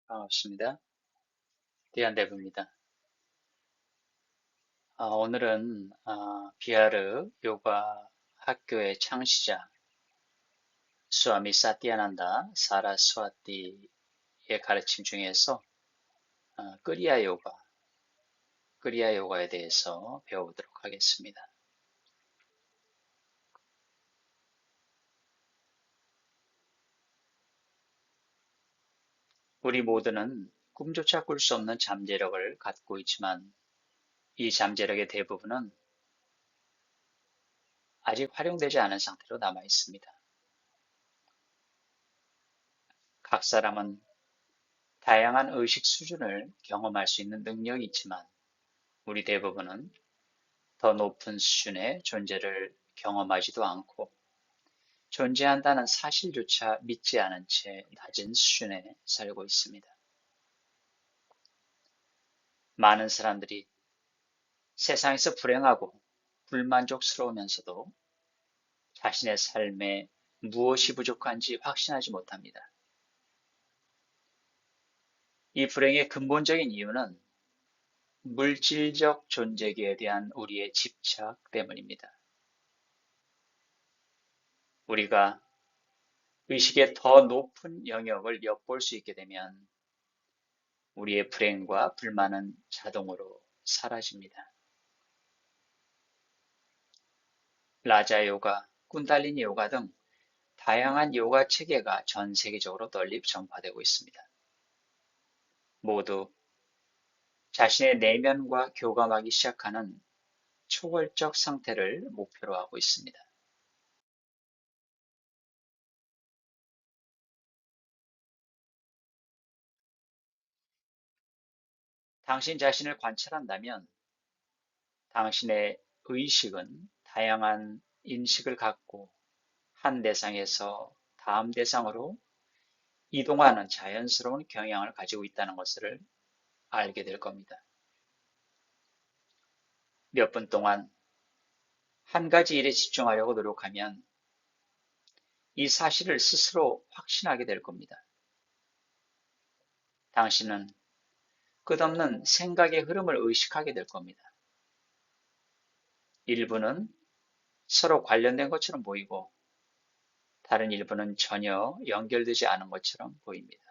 반갑습니다. 디안대부입니다. 오늘은 비하르 요가 학교의 창시자 스와미 사티아난다 사라스와티의 가르침 중에서 크리아 요가에 대해서 배워보도록 하겠습니다. 우리 모두는 꿈조차 꿀 수 없는 잠재력을 갖고 있지만 이 잠재력의 대부분은 아직 활용되지 않은 상태로 남아 있습니다. 각 사람은 다양한 의식 수준을 경험할 수 있는 능력이 있지만 우리 대부분은 더 높은 수준의 존재를 경험하지도 않고 존재한다는 사실조차 믿지 않은 채 낮은 수준에 살고 있습니다. 많은 사람들이 세상에서 불행하고 불만족스러우면서도 자신의 삶에 무엇이 부족한지 확신하지 못합니다. 이 불행의 근본적인 이유는 물질적 존재기에 대한 우리의 집착 때문입니다. 우리가 의식의 더 높은 영역을 엿볼 수 있게 되면 우리의 불행과 불만은 자동으로 사라집니다. 라자 요가, 꾼달리니 요가 등 다양한 요가 체계가 전 세계적으로 널리 전파되고 있습니다. 모두 자신의 내면과 교감하기 시작하는 초월적 상태를 목표로 하고 있습니다. 당신 자신을 관찰한다면 당신의 의식은 다양한 인식을 갖고 한 대상에서 다음 대상으로 이동하는 자연스러운 경향을 가지고 있다는 것을 알게 될 겁니다. 몇 분 동안 한 가지 일에 집중하려고 노력하면 이 사실을 스스로 확신하게 될 겁니다. 당신은 끝없는 생각의 흐름을 의식하게 될 겁니다. 일부는 서로 관련된 것처럼 보이고 다른 일부는 전혀 연결되지 않은 것처럼 보입니다.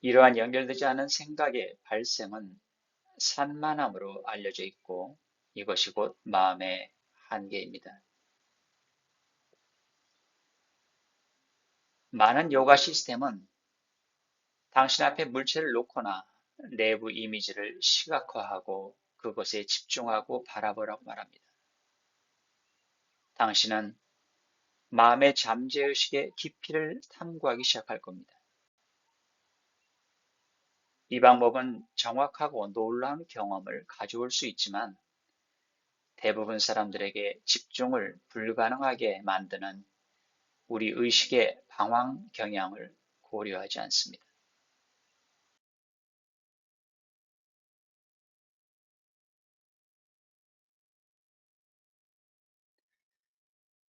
이러한 연결되지 않은 생각의 발생은 산만함으로 알려져 있고 이것이 곧 마음의 한계입니다. 많은 요가 시스템은 당신 앞에 물체를 놓거나 내부 이미지를 시각화하고 그것에 집중하고 바라보라고 말합니다. 당신은 마음의 잠재의식의 깊이를 탐구하기 시작할 겁니다. 이 방법은 정확하고 놀라운 경험을 가져올 수 있지만 대부분 사람들에게 집중을 불가능하게 만드는 우리 의식의 방황 경향을 고려하지 않습니다.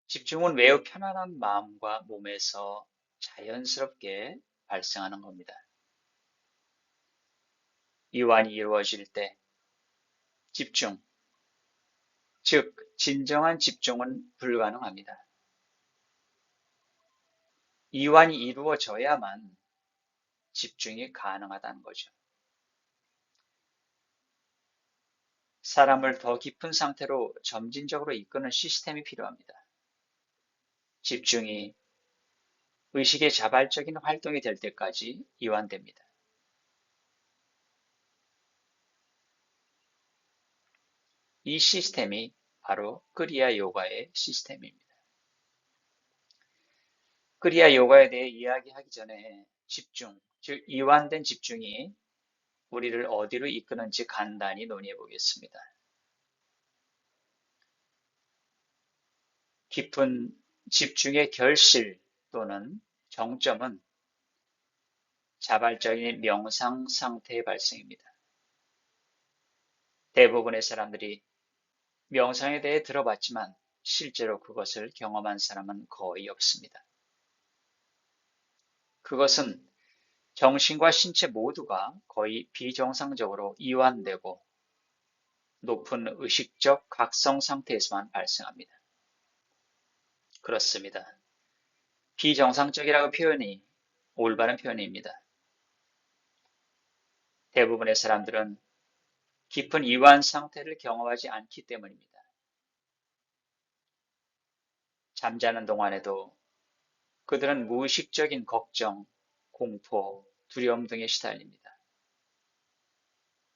집중은 매우 편안한 마음과 몸에서 자연스럽게 발생하는 겁니다. 이완이 이루어질 때 집중, 즉 진정한 집중은 불가능합니다. 이완이 이루어져야만 집중이 가능하다는 거죠. 사람을 더 깊은 상태로 점진적으로 이끄는 시스템이 필요합니다. 집중이 의식의 자발적인 활동이 될 때까지 이완됩니다. 이 시스템이 바로 크리아 요가의 시스템입니다. 크리아 요가에 대해 이야기하기 전에 집중, 즉 이완된 집중이 우리를 어디로 이끄는지 간단히 논의해 보겠습니다. 깊은 집중의 결실 또는 정점은 자발적인 명상 상태의 발생입니다. 대부분의 사람들이 명상에 대해 들어봤지만 실제로 그것을 경험한 사람은 거의 없습니다. 그것은 정신과 신체 모두가 거의 비정상적으로 이완되고 높은 의식적 각성 상태에서만 발생합니다. 그렇습니다. 비정상적이라고 표현이 올바른 표현입니다. 대부분의 사람들은 깊은 이완 상태를 경험하지 않기 때문입니다. 잠자는 동안에도 그들은 무의식적인 걱정, 공포, 두려움 등에 시달립니다.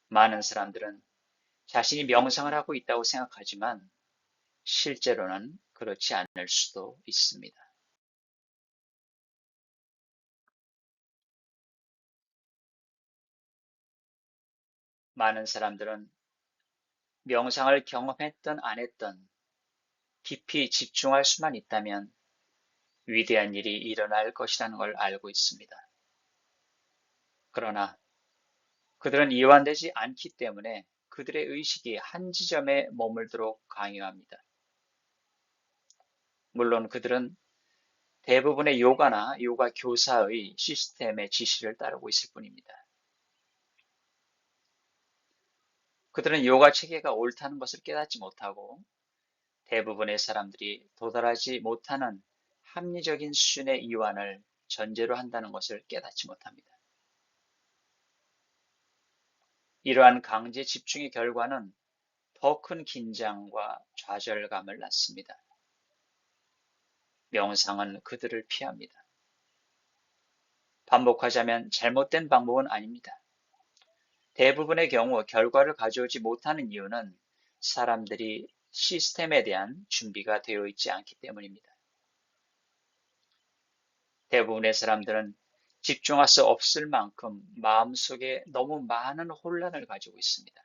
많은 사람들은 자신이 명상을 하고 있다고 생각하지만 실제로는 그렇지 않을 수도 있습니다. 많은 사람들은 명상을 경험했든 안 했든 깊이 집중할 수만 있다면 위대한 일이 일어날 것이라는 걸 알고 있습니다. 그러나 그들은 이완되지 않기 때문에 그들의 의식이 한 지점에 머물도록 강요합니다. 물론 그들은 대부분의 요가나 요가 교사의 시스템의 지시를 따르고 있을 뿐입니다. 그들은 요가 체계가 옳다는 것을 깨닫지 못하고 대부분의 사람들이 도달하지 못하는 합리적인 수준의 이완을 전제로 한다는 것을 깨닫지 못합니다. 이러한 강제 집중의 결과는 더 큰 긴장과 좌절감을 낳습니다. 명상은 그들을 피합니다. 반복하자면 잘못된 방법은 아닙니다. 대부분의 경우 결과를 가져오지 못하는 이유는 사람들이 시스템에 대한 준비가 되어 있지 않기 때문입니다. 대부분의 사람들은 집중할 수 없을 만큼 마음속에 너무 많은 혼란을 가지고 있습니다.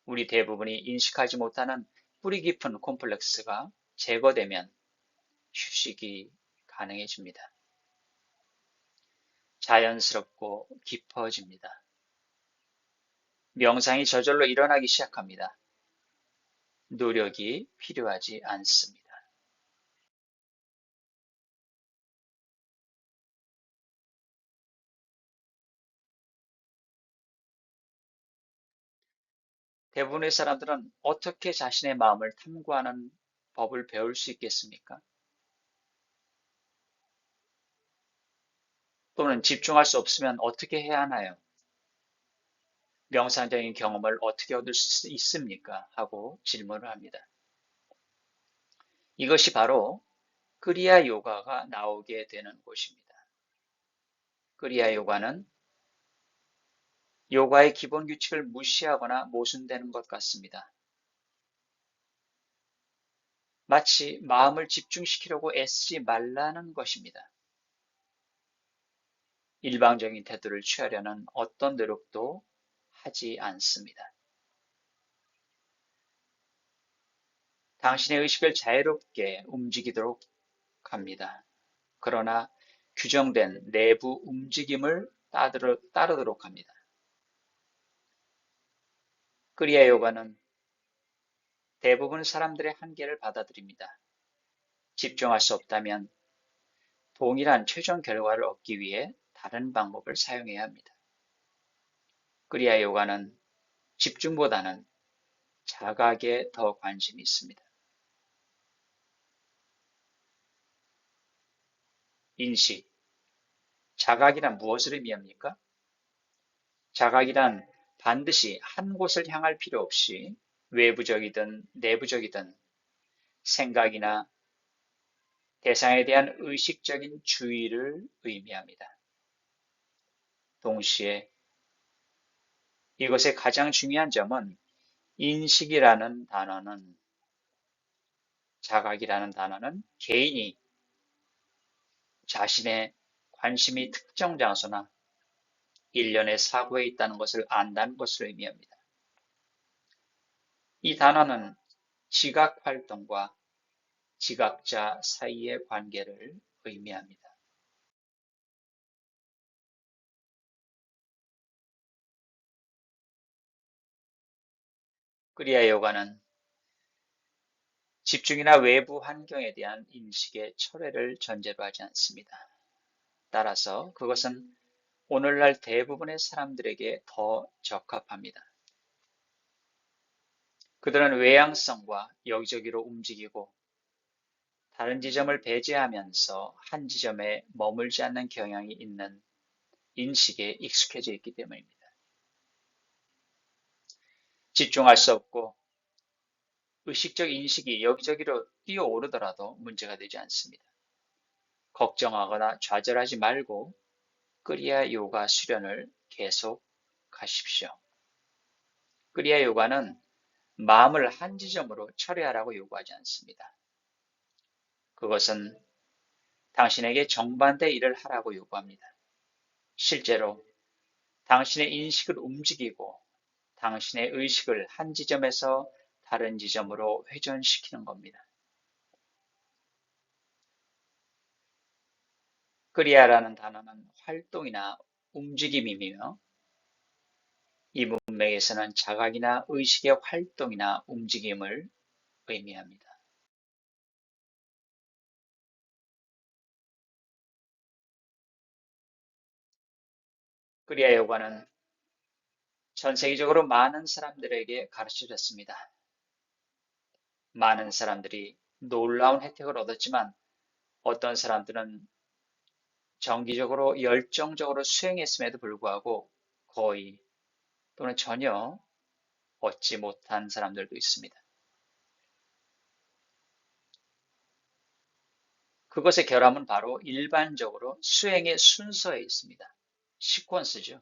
우리 대부분이 인식하지 못하는 뿌리 깊은 콤플렉스가 제거되면 휴식이 가능해집니다. 자연스럽고 깊어집니다. 명상이 저절로 일어나기 시작합니다. 노력이 필요하지 않습니다. 대부분의 사람들은 어떻게 자신의 마음을 탐구하는 법을 배울 수 있겠습니까? 또는 집중할 수 없으면 어떻게 해야 하나요? 명상적인 경험을 어떻게 얻을 수 있습니까? 하고 질문을 합니다. 이것이 바로 크리야 요가가 나오게 되는 곳입니다. 크리야 요가는 요가의 기본 규칙을 무시하거나 모순되는 것 같습니다. 마치 마음을 집중시키려고 애쓰지 말라는 것입니다. 일방적인 태도를 취하려는 어떤 노력도 하지 않습니다. 당신의 의식을 자유롭게 움직이도록 합니다. 그러나 규정된 내부 움직임을 따르도록 합니다. 크리야 요가는 대부분 사람들의 한계를 받아들입니다. 집중할 수 없다면 동일한 최종 결과를 얻기 위해 다른 방법을 사용해야 합니다. 크리야 요가는 집중보다는 자각에 더 관심이 있습니다. 인식, 자각이란 무엇을 의미합니까? 자각이란 반드시 한 곳을 향할 필요 없이 외부적이든 내부적이든 생각이나 대상에 대한 의식적인 주의를 의미합니다. 동시에 이것의 가장 중요한 점은 인식이라는 단어는 자각이라는 단어는 개인이 자신의 관심이 특정 장소나 일련의 사고에 있다는 것을 안다는 것을 의미합니다. 이 단어는 지각 활동과 지각자 사이의 관계를 의미합니다. 크리야 요가는 집중이나 외부 환경에 대한 인식의 철회를 전제로 하지 않습니다. 따라서 그것은 오늘날 대부분의 사람들에게 더 적합합니다. 그들은 외향성과 여기저기로 움직이고 다른 지점을 배제하면서 한 지점에 머물지 않는 경향이 있는 인식에 익숙해져 있기 때문입니다. 집중할 수 없고 의식적 인식이 여기저기로 뛰어오르더라도 문제가 되지 않습니다. 걱정하거나 좌절하지 말고 크리아 요가 수련을 계속하십시오. 크리아 요가는 마음을 한 지점으로 철회하라고 요구하지 않습니다. 그것은 당신에게 정반대 일을 하라고 요구합니다. 실제로 당신의 인식을 움직이고 당신의 의식을 한 지점에서 다른 지점으로 회전시키는 겁니다. 크리아라는 단어는 활동이나 움직임이며 이 문맥에서는 자각이나 의식의 활동이나 움직임을 의미합니다. 크리아 요가는 전 세계적으로 많은 사람들에게 가르쳐졌습니다. 많은 사람들이 놀라운 혜택을 얻었지만 어떤 사람들은 정기적으로 열정적으로 수행했음에도 불구하고 거의 또는 전혀 얻지 못한 사람들도 있습니다. 그것의 결함은 바로 일반적으로 수행의 순서에 있습니다. 시퀀스죠.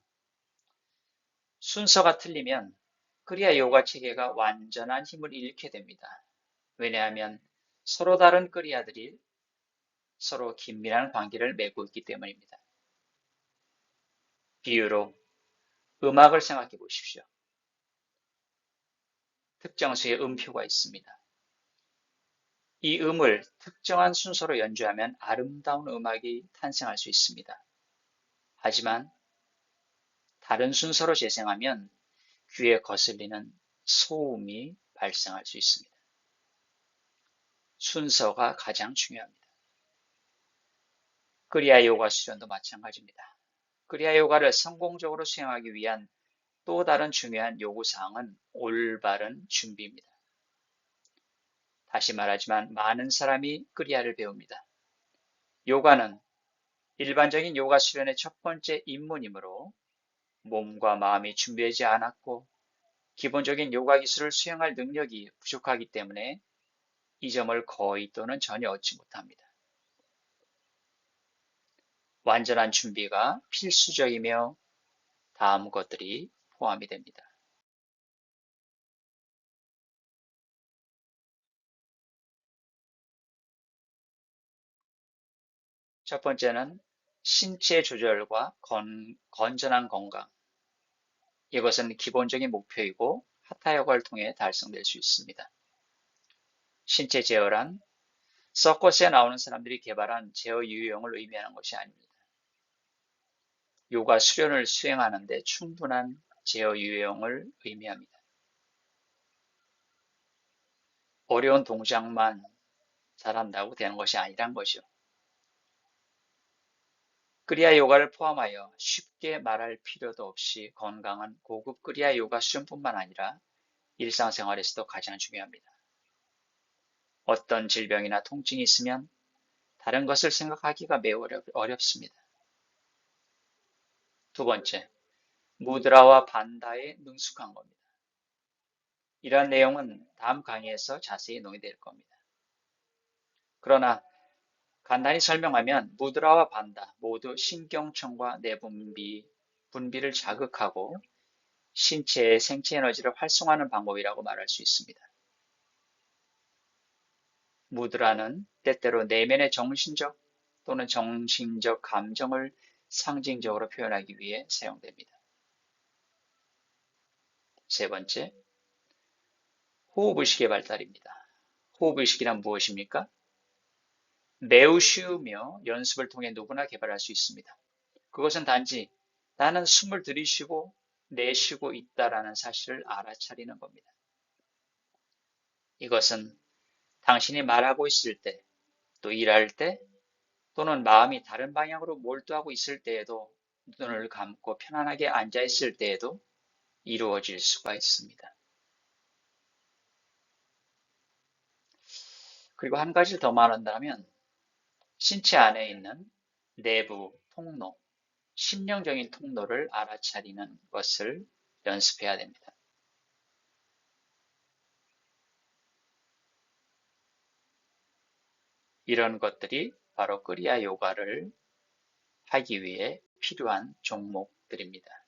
순서가 틀리면 크리아 요가 체계가 완전한 힘을 잃게 됩니다. 왜냐하면 서로 다른 크리아들이 서로 긴밀한 관계를 맺고 있기 때문입니다. 비유로 음악을 생각해 보십시오. 특정 수의 음표가 있습니다. 이 음을 특정한 순서로 연주하면 아름다운 음악이 탄생할 수 있습니다. 하지만 다른 순서로 재생하면 귀에 거슬리는 소음이 발생할 수 있습니다. 순서가 가장 중요합니다. 크리아 요가 수련도 마찬가지입니다. 크리아 요가를 성공적으로 수행하기 위한 또 다른 중요한 요구사항은 올바른 준비입니다. 다시 말하지만 많은 사람이 크리아를 배웁니다. 요가는 일반적인 요가 수련의 첫 번째 입문이므로 몸과 마음이 준비되지 않았고 기본적인 요가 기술을 수행할 능력이 부족하기 때문에 이 점을 거의 또는 전혀 얻지 못합니다. 완전한 준비가 필수적이며 다음 것들이 포함이 됩니다. 첫 번째는 신체 조절과 건전한 건강. 이것은 기본적인 목표이고 하타 요가를 통해 달성될 수 있습니다. 신체 제어란 서커스에 나오는 사람들이 개발한 제어 유형을 의미하는 것이 아닙니다. 요가 수련을 수행하는 데 충분한 제어 유형을 의미합니다. 어려운 동작만 잘한다고 되는 것이 아니란 거죠. 크리아 요가를 포함하여 쉽게 말할 필요도 없이 건강한 고급 크리아 요가 수련뿐만 아니라 일상생활에서도 가장 중요합니다. 어떤 질병이나 통증이 있으면 다른 것을 생각하기가 매우 어렵습니다. 두 번째, 무드라와 반다에 능숙한 겁니다. 이러한 내용은 다음 강의에서 자세히 논의될 겁니다. 그러나 간단히 설명하면 무드라와 반다 모두 신경청과 내분비, 분비를 자극하고 신체의 생체 에너지를 활성화하는 방법이라고 말할 수 있습니다. 무드라는 때때로 내면의 정신적 또는 정신적 감정을 상징적으로 표현하기 위해 사용됩니다. 세 번째, 호흡의식의 발달입니다. 호흡의식이란 무엇입니까? 매우 쉬우며 연습을 통해 누구나 개발할 수 있습니다. 그것은 단지 나는 숨을 들이쉬고 내쉬고 있다라는 사실을 알아차리는 겁니다. 이것은 당신이 말하고 있을 때, 또 일할 때, 또는 마음이 다른 방향으로 몰두하고 있을 때에도 눈을 감고 편안하게 앉아 있을 때에도 이루어질 수가 있습니다. 그리고 한 가지 더 말한다면 신체 안에 있는 내부 통로, 심령적인 통로를 알아차리는 것을 연습해야 됩니다. 이런 것들이 바로 크리야 요가를 하기 위해 필요한 종목들입니다.